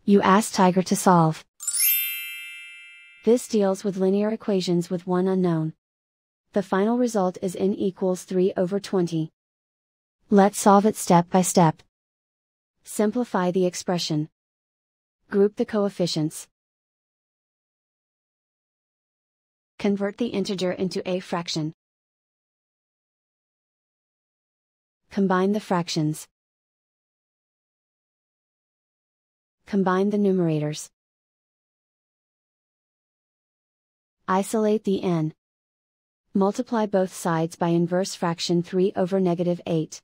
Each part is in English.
You ask Tiger to solve. This deals with linear equations with one unknown. The final result is n equals 3/20. Let's solve it step by step. Simplify the expression. Group the coefficients. Convert the integer into a fraction. Combine the fractions. Combine the numerators. Isolate the n. Multiply both sides by inverse fraction 3/8.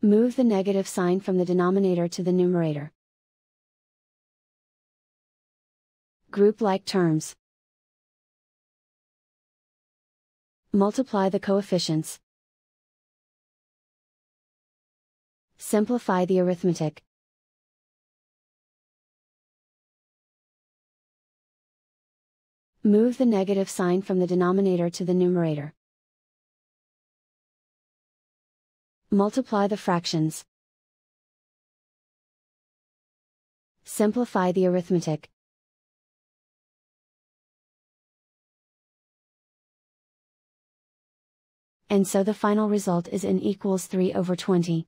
Move the negative sign from the denominator to the numerator. Group like terms. Multiply the coefficients. Simplify the arithmetic. Move the negative sign from the denominator to the numerator. Multiply the fractions. Simplify the arithmetic. And so the final result is n equals 3/20.